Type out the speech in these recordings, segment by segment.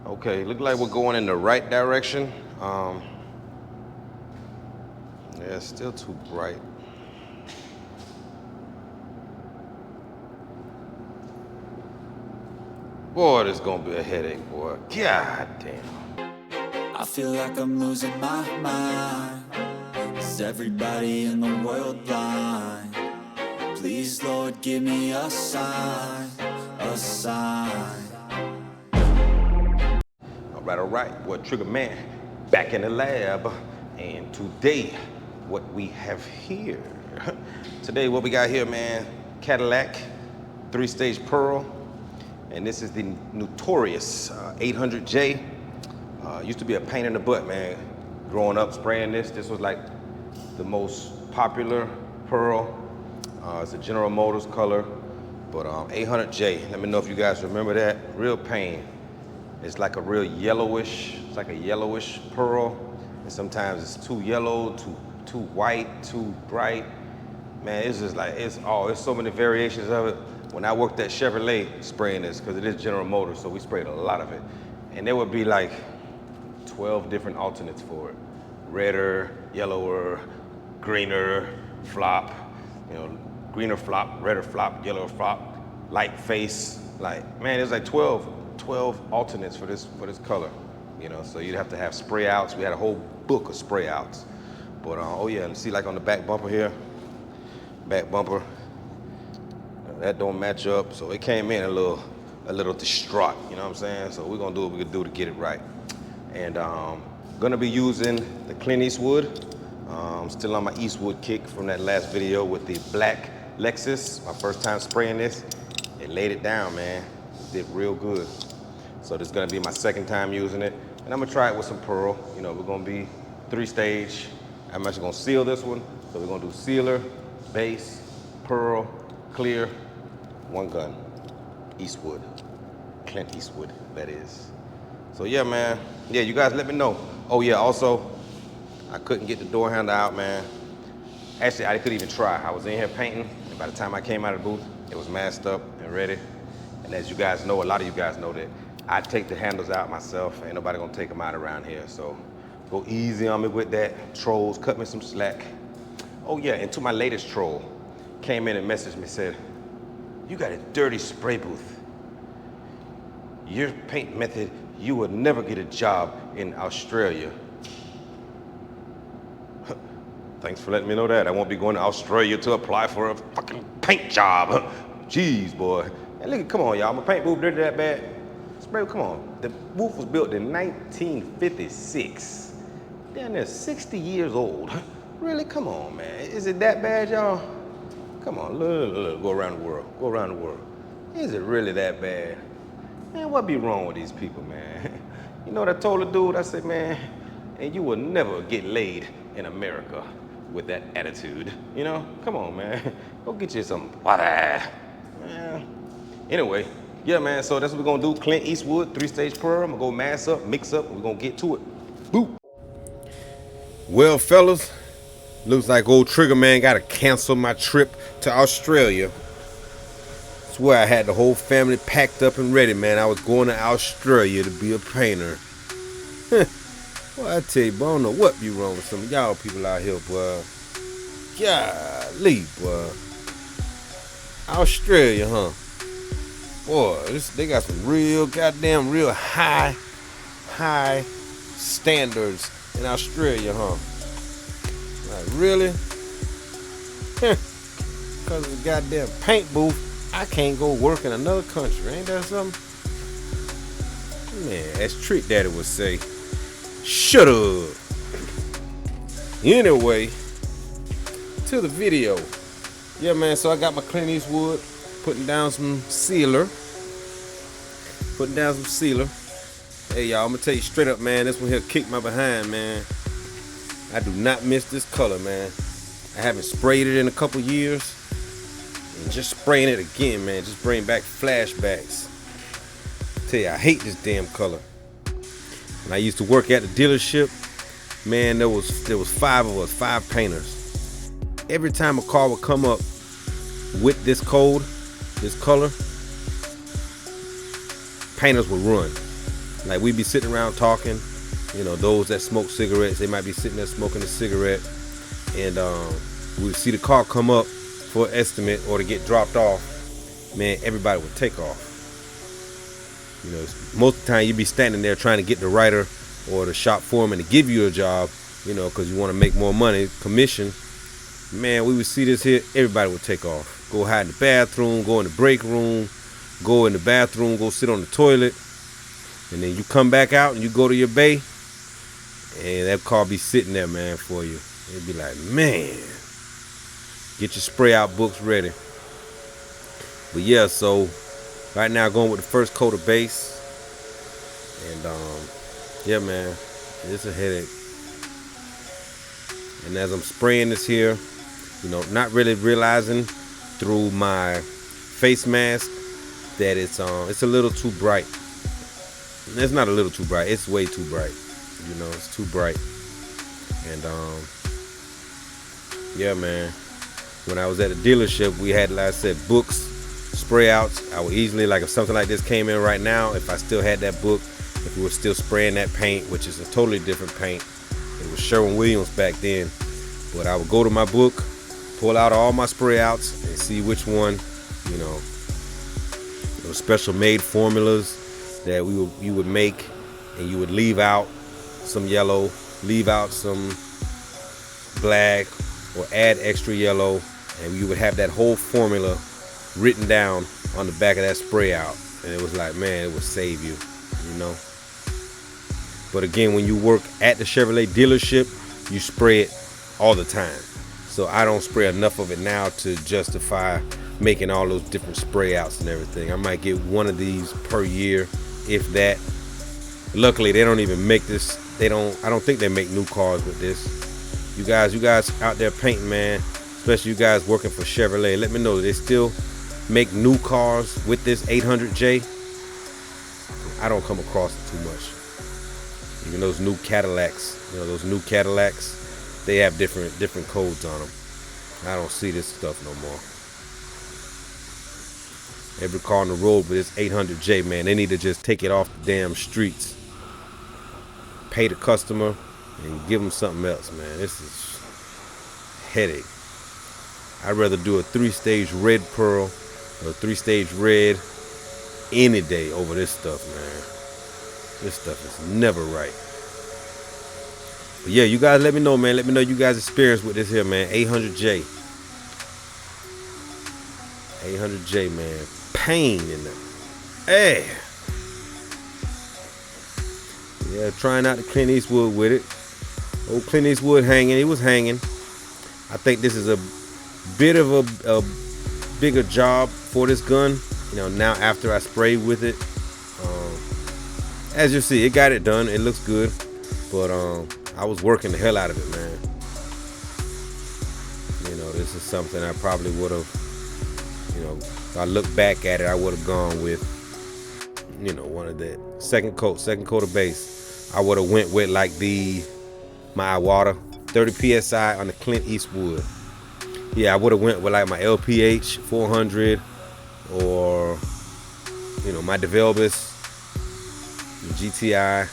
Okay, look like we're going in the right direction. Yeah, it's still too bright. Boy, this is gonna be a headache, boy. God damn. I feel like I'm losing my mind. Is everybody in the world blind? Please, Lord, give me a sign, a sign. All right, what Trigger Man back in the lab, and today what we have here. Today what we got here, man, Cadillac 3-stage pearl, and this is the notorious 800J. Used to be a pain in the butt, man. Growing up spraying this was like the most popular pearl. It's a General Motors color, but 800J. Let me know if you guys remember that. Real pain. It's like a real yellowish, it's like a yellowish pearl. And sometimes it's too yellow, too white, too bright. Man, it's just like, it's so many variations of it. When I worked at Chevrolet spraying this, because it is General Motors, so we sprayed a lot of it. And there would be like 12 different alternates for it. Redder, yellower, greener, flop, you know, greener flop, redder flop, yellower flop, light face. Like, man, there's like 12 alternates for this color, you know, so you'd have to have spray outs. We had a whole book of spray outs. But oh yeah, and see, like on the back bumper here, back bumper, that don't match up, so it came in a little distraught, you know what I'm saying? So we're gonna do what we can do to get it right. And gonna be using the Clint Eastwood. I'm still on my Eastwood kick from that last video with the black Lexus. My first time spraying this, it laid it down, man. It did real good. So this is gonna be my second time using it. And I'm gonna try it with some pearl. You know, we're gonna be 3-stage. I'm actually gonna seal this one. So we're gonna do sealer, base, pearl, clear, one gun, Eastwood. Clint Eastwood, that is. So yeah, man. Yeah, you guys let me know. Oh yeah, also, I couldn't get the door handle out, man. Actually, I couldn't even try. I was in here painting, and by the time I came out of the booth, it was masked up and ready. And as you guys know, a lot of you guys know that I take the handles out myself. Ain't nobody gonna take them out around here. So go easy on me with that. Trolls, cut me some slack. Oh yeah, and to my latest troll, came in and messaged me, said, "You got a dirty spray booth. Your paint method, you will never get a job in Australia." Thanks for letting me know that. I won't be going to Australia to apply for a fucking paint job. Jeez, boy. And look, come on, y'all. My paint booth dirty that bad? Spray, come on. The booth was built in 1956. Damn, they're 60 years old. Really? Come on, man. Is it that bad, y'all? Come on, look, go around the world. Go around the world. Is it really that bad? Man, what be wrong with these people, man? You know what I told the dude? I said, man, and you will never get laid in America with that attitude. You know? Come on, man. Go get you some water. Man. Anyway, yeah, man, so that's what we're gonna do. Clint Eastwood, 3-stage pearl. I'm gonna go mass up, mix up, and we're gonna get to it. Boop. Well, fellas, looks like old Trigger Man gotta cancel my trip to Australia. Swear I had the whole family packed up and ready, man. I was going to Australia to be a painter. Well, I tell you, boy, I don't know what be wrong with some of y'all people out here, boy. Golly, boy. Australia, huh? Boy, they got some real high standards in Australia, huh? Like, really? Because of the goddamn paint booth, I can't go work in another country. Ain't that something? Man, as Trick Daddy would say, shut up. Anyway, to the video. Yeah, man, so I got my Clint Eastwood, putting down some sealer. Hey, y'all, I'm gonna tell you straight up, man, this one here kicked my behind, man. I do not miss this color, man. I haven't sprayed it in a couple years. And just spraying it again, man, just bring back flashbacks. I tell you, I hate this damn color. When I used to work at the dealership, man, there was 5 of us, 5 painters. Every time a car would come up with this code, this color, painters would run. Like we be sitting around talking, you know, those that smoke cigarettes, they might be sitting there smoking a cigarette, and we would see the car come up for an estimate or to get dropped off. Man, everybody would take off. You know, most of the time you be standing there trying to get the writer or the shop foreman to give you a job, you know, because you want to make more money, commission. Man, we would see this here, everybody would take off. Go hide in the bathroom, go in the break room, go in the bathroom, go sit on the toilet. And then you come back out and you go to your bay, and that car be sitting there, man, for you. It'd be like, man, get your spray out books ready. But yeah, so right now going with the first coat of base. And yeah, man, it's a headache. And as I'm spraying this here, you know, not really realizing through my face mask that it's a little too bright. It's not a little too bright, it's way too bright. You know, it's too bright. And yeah, man, when I was at the dealership, we had, like I said, books, spray outs. I would easily, like if something like this came in right now, if I still had that book, if we were still spraying that paint, which is a totally different paint. It was Sherwin-Williams back then. But I would go to my book, pull out all my spray outs and see which one, you know, those special made formulas that you would make, and you would leave out some yellow, leave out some black, or add extra yellow, and you would have that whole formula written down on the back of that spray out. And it was like, man, it would save you, you know. But again, when you work at the Chevrolet dealership, you spray it all the time. So I don't spray enough of it now to justify making all those different spray outs and everything. I might get one of these per year, if that. Luckily, they don't even make this. I don't think they make new cars with this. You guys out there painting, man, especially you guys working for Chevrolet, let me know, they still make new cars with this 800J? I don't come across it too much. Even those new Cadillacs, you know, those new Cadillacs, they have different codes on them. I don't see this stuff no more. Every car on the road with this 800J, man, they need to just take it off the damn streets. Pay the customer and give them something else, man. This is headache. I'd rather do a 3-stage red pearl or a 3-stage red any day over this stuff, man. This stuff is never right. But yeah, you guys let me know, man. Let me know you guys' experience with this here, man. 800J. 800J, man. Pain in them. Hey. Yeah, trying out the Clint Eastwood with it. Old Clint Eastwood hanging. He was hanging. I think this is a bit of a bigger job for this gun. You know, now after I sprayed with it. As you see, it got it done. It looks good. But I was working the hell out of it, man. You know, this is something I probably would have, you know, if I look back at it, I would have gone with, you know, one of the second coat of base. I would have went with like my water 30 PSI on the Clint Eastwood. Yeah, I would have went with like my LPH 400 or, you know, my DeVelbis, the GTI.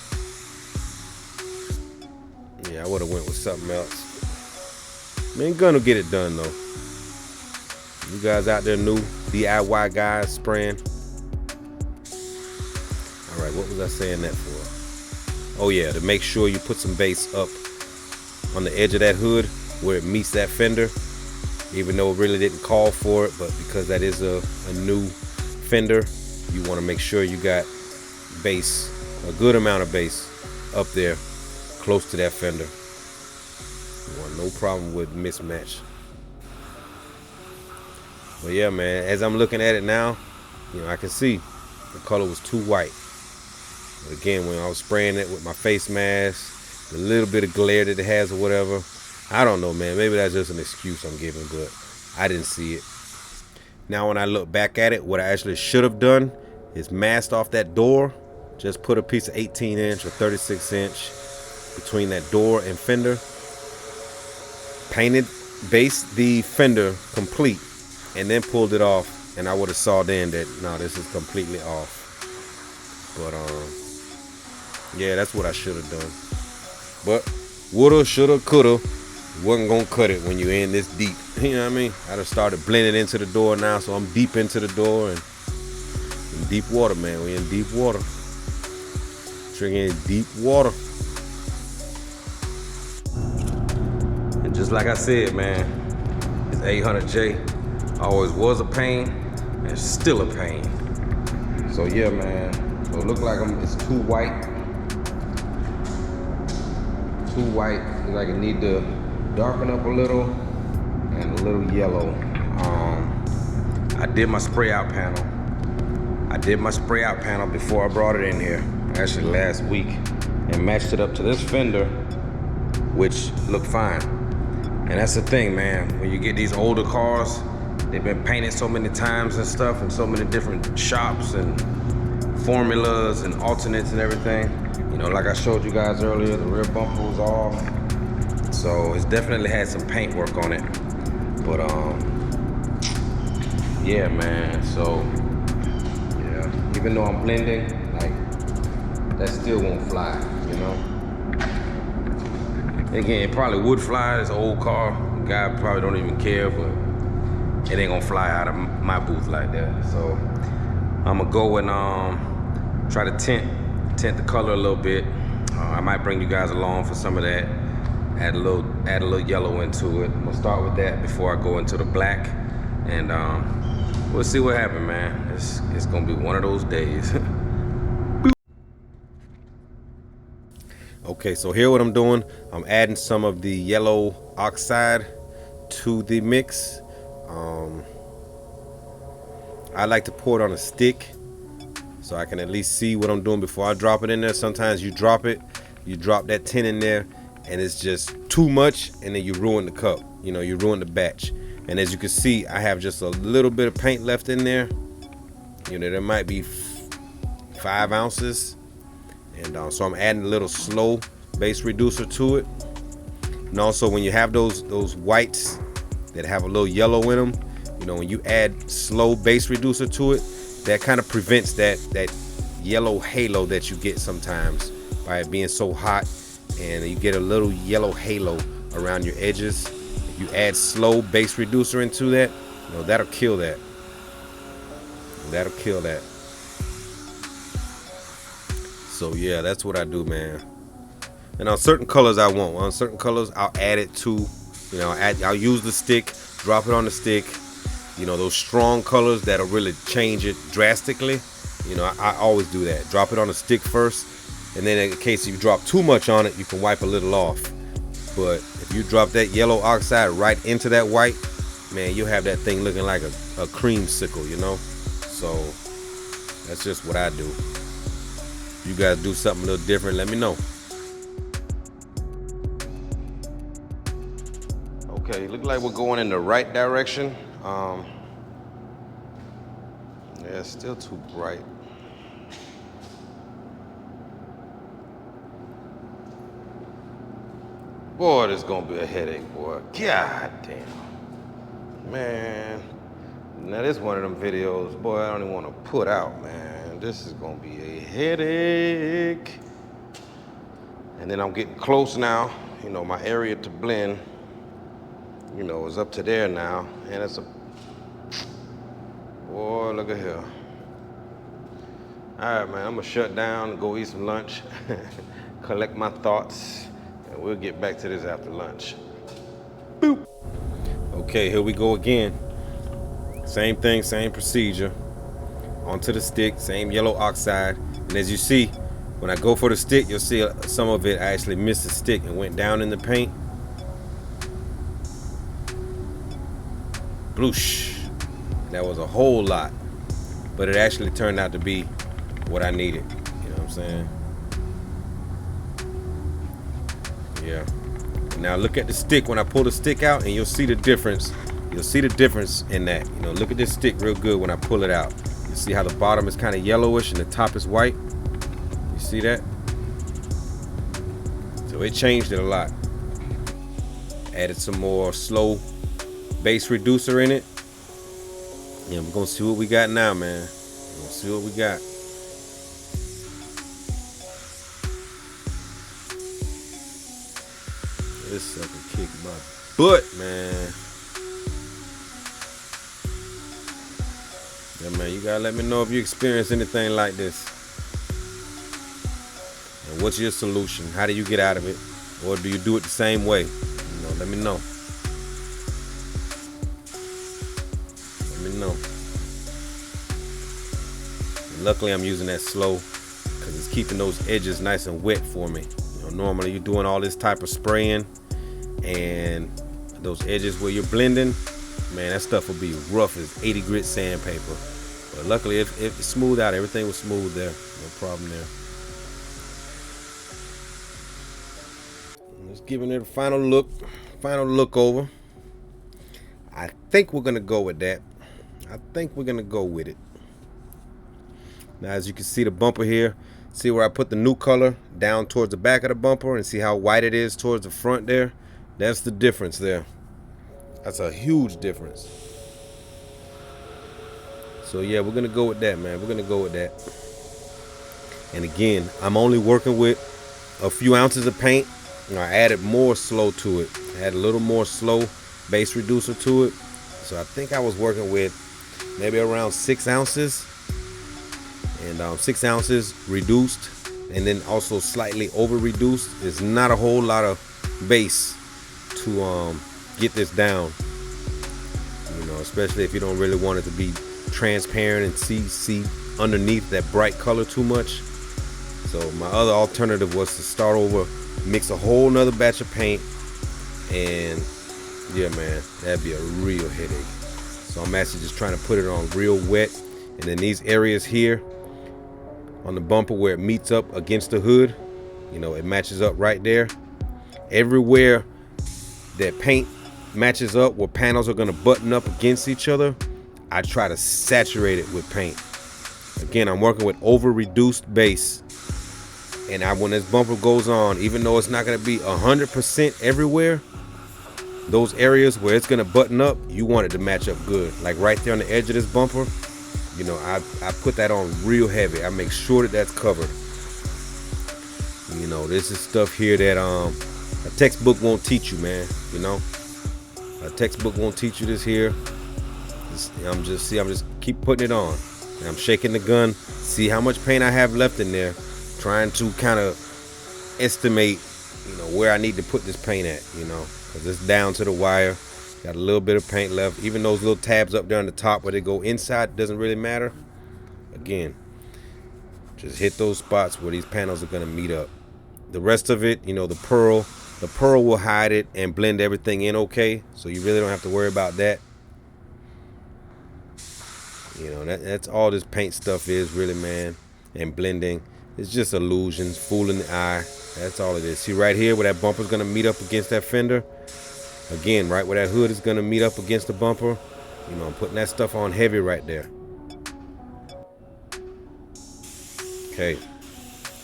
Yeah, I would have went with something else. Man, gun will get it done though. You guys out there new DIY guys spraying. All right, what was I saying that for? Oh yeah, to make sure you put some base up on the edge of that hood where it meets that fender. Even though it really didn't call for it, but because that is a new fender, you want to make sure you got base, a good amount of base up there close to that fender. You want no problem with mismatch. But yeah, man, as I'm looking at it now, you know, I can see the color was too white. But again, when I was spraying it with my face mask, the little bit of glare that it has or whatever, I don't know, man. Maybe that's just an excuse I'm giving, but I didn't see it. Now, when I look back at it, what I actually should have done is masked off that door. Just put a piece of 18-inch or 36-inch between that door and fender. Painted, based the fender complete, and then pulled it off. And I would have saw then that, no, this is completely off. But Yeah, that's what I should have done. But woulda, shoulda, coulda. Wasn't gonna cut it when you're in this deep. You know what I mean? I just started blending into the door now, so I'm deep into the door and in deep water, man. We in deep water. Drinking deep water. And just like I said, man, this 800J always was a pain and still a pain. So yeah, man. So it looks like it's too white. Too white. Looks like it need to darken up a little and a little yellow. I did my spray out panel. Before I brought it in here, actually last week, and matched it up to this fender, which looked fine. And that's the thing, man, when you get these older cars, they've been painted so many times and stuff in so many different shops and formulas and alternates and everything. You know, like I showed you guys earlier, the rear bumper was off. So it's definitely had some paint work on it. But yeah, man, so yeah, even though I'm blending, like, that still won't fly, you know? Again, it probably would fly. It's an old car. Guy probably don't even care, but it ain't gonna fly out of my booth like that. So I'm gonna go and try to tint the color a little bit. I might bring you guys along for some of that. Add a little yellow into it. I'm gonna start with that before I go into the black, and we'll see what happens, man. It's gonna be one of those days. Okay, so here what I'm doing, I'm adding some of the yellow oxide to the mix. I like to pour it on a stick so I can at least see what I'm doing before I drop it in there. Sometimes you drop that tint in there and it's just too much, and then you ruin the cup, you know, you ruin the batch. And as you can see, I have just a little bit of paint left in there. You know, there might be 5 ounces. And so I'm adding a little slow base reducer to it. And also, when you have those whites that have a little yellow in them, you know, when you add slow base reducer to it, that kind of prevents that yellow halo that you get sometimes by it being so hot, and you get a little yellow halo around your edges. If you add slow base reducer into that, you know, that'll kill that. That'll kill that. So yeah, that's what I do, man. And on certain colors I won't. On certain colors I'll add it to, you know, I'll use the stick, drop it on the stick. You know, those strong colors that'll really change it drastically. You know, I always do that. Drop it on the stick first, and then in case you drop too much on it, you can wipe a little off. But if you drop that yellow oxide right into that white, man, you'll have that thing looking like a creamsicle, you know? So that's just what I do. If you guys do something a little different, let me know. Okay, look like we're going in the right direction. Yeah, it's still too bright. Boy, this is gonna be a headache, boy. God damn. Man. Now this is one of them videos, boy, I don't even want to put out, man. This is gonna be a headache. And then I'm getting close now. You know, my area to blend, you know, is up to there now. And it's a, boy, look at here. All right, man, I'm gonna shut down and go eat some lunch, collect my thoughts, and we'll get back to this after lunch. Boop. Okay, here we go again. Same thing, same procedure. Onto the stick, same yellow oxide. And as you see, when I go for the stick, you'll see some of it I actually missed the stick and went down in the paint. Bloosh. That was a whole lot, but it actually turned out to be what I needed. You know what I'm saying? Yeah. Now look at the stick when I pull the stick out, and you'll see the difference. You'll see the difference in that. You know, look at this stick real good when I pull it out. You see how the bottom is kind of yellowish and the top is white? You see that? So it changed it a lot. Added some more slow base reducer in it. Yeah, we're gonna see what we got now, man. We're gonna see what we got. This sucker kicked my butt, man. Yeah, man, you gotta let me know if you experience anything like this. And what's your solution? How do you get out of it? Or do you do it the same way? You know, let me know. Let me know. And luckily I'm using that slow because it's keeping those edges nice and wet for me. You know, normally you're doing all this type of spraying and those edges where you're blending, man, that stuff will be rough as 80 grit sandpaper. But luckily if it's smooth out, everything was smooth there. No problem there. Just giving it a final look over. I think we're gonna go with that. I think we're gonna go with it. Now, as you can see the bumper here, see where I put the new color down towards the back of the bumper and see how white it is towards the front there? That's the difference there. That's a huge difference. So yeah, we're gonna go with that, man. We're gonna go with that. And again, I'm only working with a few ounces of paint. I added more slow to it. I had a little more slow base reducer to it. So I think I was working with maybe around 6 ounces. And 6 ounces reduced. And then also slightly over reduced. It's not a whole lot of base to get this down. You know, especially if you don't really want it to be transparent and see underneath that bright color too much. So my other alternative was to start over, mix a whole nother batch of paint, and yeah, man, that'd be a real headache. So I'm actually just trying to put it on real wet, and then these areas here on the bumper where it meets up against the hood, you know, it matches up right there. Everywhere that paint matches up where panels are gonna button up against each other, I try to saturate it with paint. Again, I'm working with over reduced base. And when this bumper goes on, even though it's not gonna be 100% everywhere, those areas where it's gonna button up, you want it to match up good. Like right there on the edge of this bumper, you know, I put that on real heavy. I make sure that that's covered. You know, this is stuff here that a textbook won't teach you, man. You know, a textbook won't teach you this here. I'm just keep putting it on. And I'm shaking the gun, see how much paint I have left in there, trying to kind of estimate, you know, where I need to put this paint at, you know, because it's down to the wire. Got a little bit of paint left. Even those little tabs up there on the top where they go inside doesn't really matter. Again, just hit those spots where these panels are going to meet up. The rest of it, you know, the pearl will hide it and blend everything in okay, so you really don't have to worry about that. You know, that's all this paint stuff is really, man. And blending, it's just illusions, fooling the eye. That's all it is. See right here where that bumper's gonna meet up against that fender. Again, right where that hood is gonna meet up against the bumper. You know, I'm putting that stuff on heavy right there. Okay,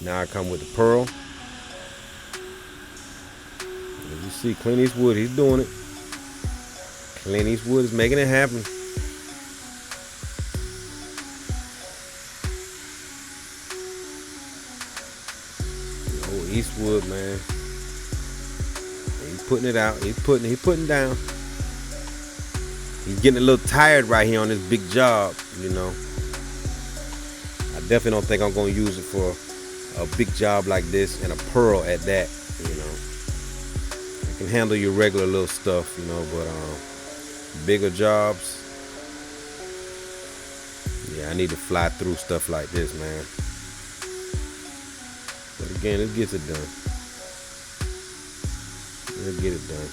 now I come with the pearl. As you see, Clint Eastwood, he's doing it. Clint Eastwood is making it happen. Eastwood, man, he's putting it out. He's putting down. He's getting a little tired right here on this big job, you know. I definitely don't think I'm gonna use it for a big job like this, and a pearl at that, you know. I can handle your regular little stuff, you know, but bigger jobs, yeah, I need to fly through stuff like this, man. But again, it gets it done. Let's get it done.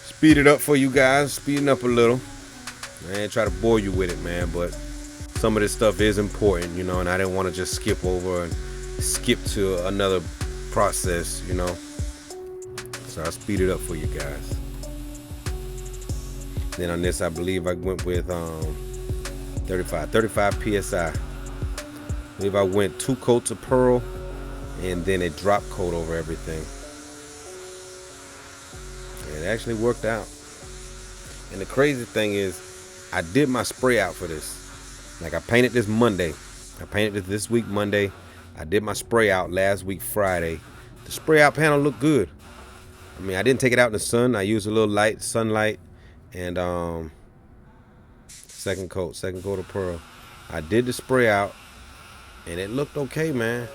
Speed it up for you guys. Speeding up a little. I ain't try to bore you with it, man, but some of this stuff is important, you know, and I didn't want to just skip over and skip to another process, you know. So I speed it up for you guys. Then on this, I believe I went with 35 PSI. I believe I went 2 coats of pearl and then a drop coat over everything. And it actually worked out. And the crazy thing is, I did my spray out for this. Like, I painted this Monday. I painted it this week Monday. I did my spray out last week Friday. The spray out panel looked good. I mean, I didn't take it out in the sun. I used a little light, sunlight, and second coat of pearl. I did the spray out, and it looked okay, man.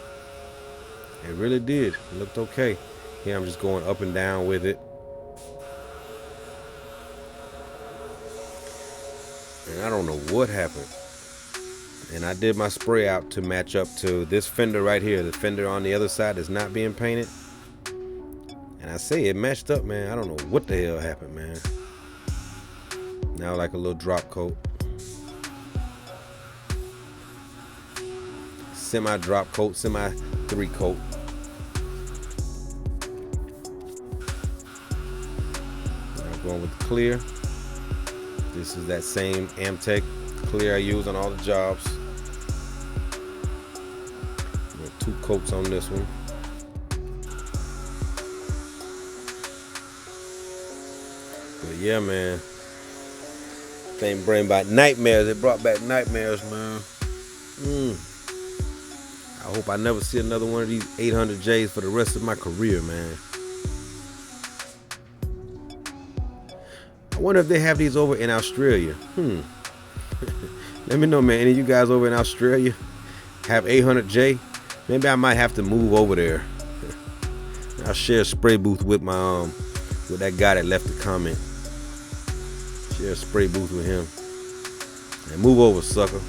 It really did. It looked okay. Here I'm just going up and down with it. And I don't know what happened. And I did my spray out to match up to this fender right here. The fender on the other side is not being painted. And I say it matched up, man. I don't know what the hell happened, man. Now like a little drop coat. Semi drop coat, semi 3 coat. Now going with the clear. This is that same AmTech clear I use on all the jobs. 2 coats on this one. But yeah, man. Thing bring back nightmares. It brought back nightmares, man. I hope I never see another one of these 800Js for the rest of my career, man. I wonder if they have these over in Australia. Let me know, man. Any of you guys over in Australia have 800J? Maybe I might have to move over there. I'll share a spray booth with my with that guy that left the comment. Share a spray booth with him. And move over, sucker.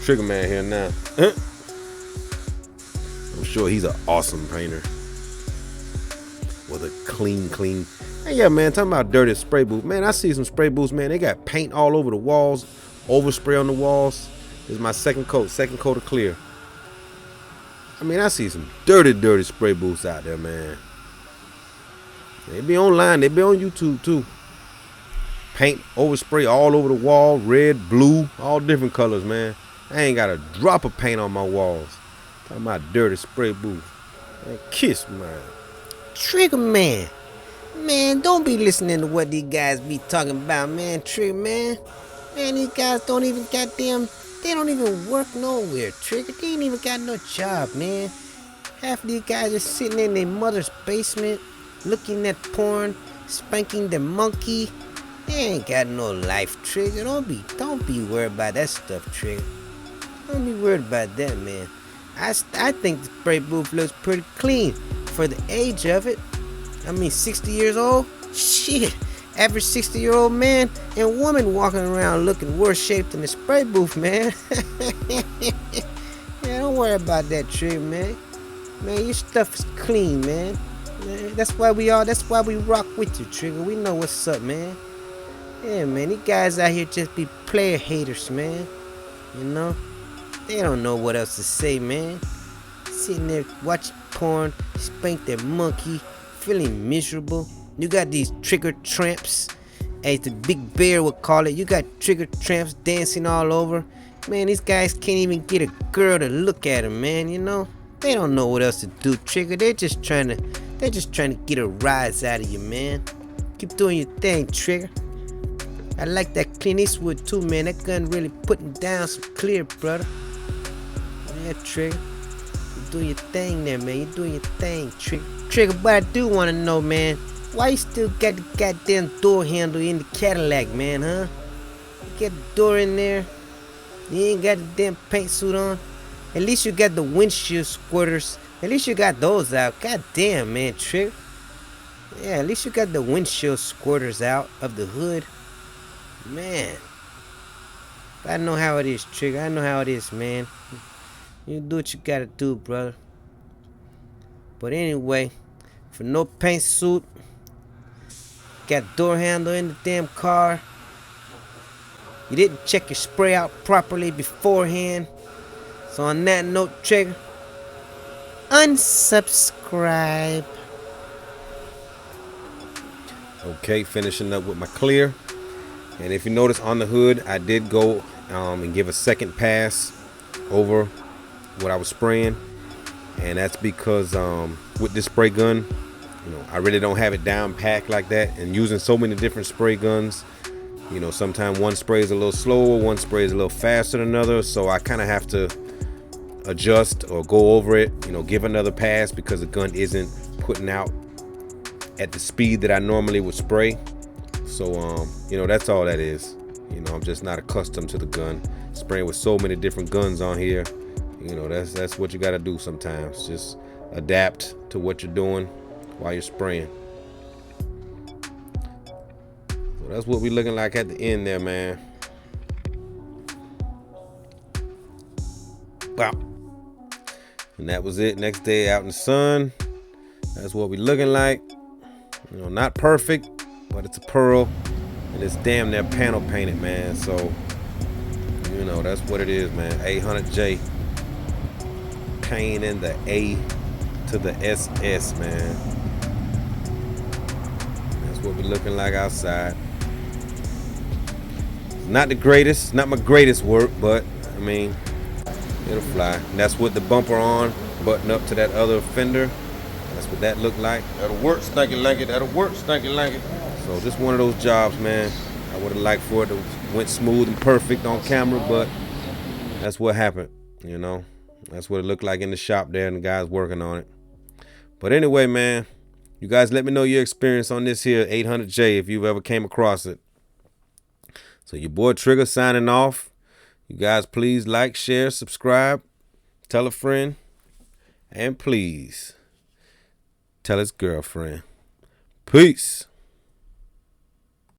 Trigger man here now. I'm sure he's an awesome painter. With a clean. Hey, yeah, man, talking about dirty spray booth. Man, I see some spray booths, man. They got paint all over the walls, overspray on the walls. This is my second coat of clear. I mean, I see some dirty spray booths out there, man. They be online. They be on YouTube, too. Paint, overspray all over the wall. Red, blue, all different colors, man. I ain't got a drop of paint on my walls. Talking about dirty spray booth. Man, kiss, man. Trigger man. Man, don't be listening to what these guys be talking about, man. Trigger man. Man, these guys don't even they don't even work nowhere, Trigger. They ain't even got no job, man. Half of these guys are sitting in their mother's basement, looking at porn, spanking the monkey. They ain't got no life, Trigger. Don't be worried about that stuff, Trigger. Don't be worried about that, man. I think the spray booth looks pretty clean for the age of it. I mean, 60 years old? Shit. Average 60-year-old man and woman walking around looking worse shape than the spray booth, man. Yeah, don't worry about that, Trigger, man. Man, your stuff is clean, man. That's why we rock with you, Trigger. We know what's up, man. Yeah, man, these guys out here just be player haters, man. You know? They don't know what else to say, man. Sitting there watching porn, spank their monkey, feeling miserable. You got these trigger tramps, as the Big Bear would call it. You got trigger tramps dancing all over. Man, these guys can't even get a girl to look at them, man, you know? They don't know what else to do, Trigger. They're just trying to get a rise out of you, man. Keep doing your thing, Trigger. I like that Clint Eastwood too, man. That gun really putting down some clear, brother. Yeah, Trigger. You're doing your thing there, man. You're doing your thing, Trigger. Trigger, but I do want to know, man, why you still got the goddamn door handle in the Cadillac, man, huh? You get the door in there. You ain't got the damn paint suit on. At least you got the windshield squirters. At least you got those out. God damn, man, Trigger. Yeah, at least you got the windshield squirters out of the hood. Man. I know how it is, Trigger. I know how it is, man. You do what you gotta do, brother. But anyway, for no paint suit, got door handle in the damn car. You didn't check your spray out properly beforehand. So on that note, Trigger, unsubscribe. Okay, finishing up with my clear. And if you notice on the hood, I did go and give a second pass over what I was spraying. And that's because with this spray gun, you know, I really don't have it down packed like that. And using so many different spray guns, You know, sometimes one spray is a little slower, one spray is a little faster than another, so I kind of have to adjust or go over it, you know, give another pass because the gun isn't putting out at the speed that I normally would spray. So you know, that's all that is. You know, I'm just not accustomed to the gun spraying with so many different guns on here. You know, that's what you got to do sometimes. Just adapt to what you're doing while you're spraying. So that's what we're looking like at the end there, man. Wow. And that was it. Next day out in the sun. That's what we're looking like. You know, not perfect, but it's a pearl. And it's damn near panel painted, man. So, you know, that's what it is, man. 800J. Painting the A to the SS, man. That's what we're looking like outside. It's not the greatest, not my greatest work, but, I mean, it'll fly. And that's with the bumper on, button up to that other fender. That's what that looked like. That'll work, stanky lanky. That'll work, stanky lanky. So just one of those jobs, man. I would have liked for it to went smooth and perfect on camera, but that's what happened, you know. That's what it looked like in the shop there, and the guys working on it. But anyway, man, you guys let me know your experience on this here 800J if you've ever came across it. So your boy Trigger signing off. You guys please like, share, subscribe, tell a friend, and please tell his girlfriend. Peace.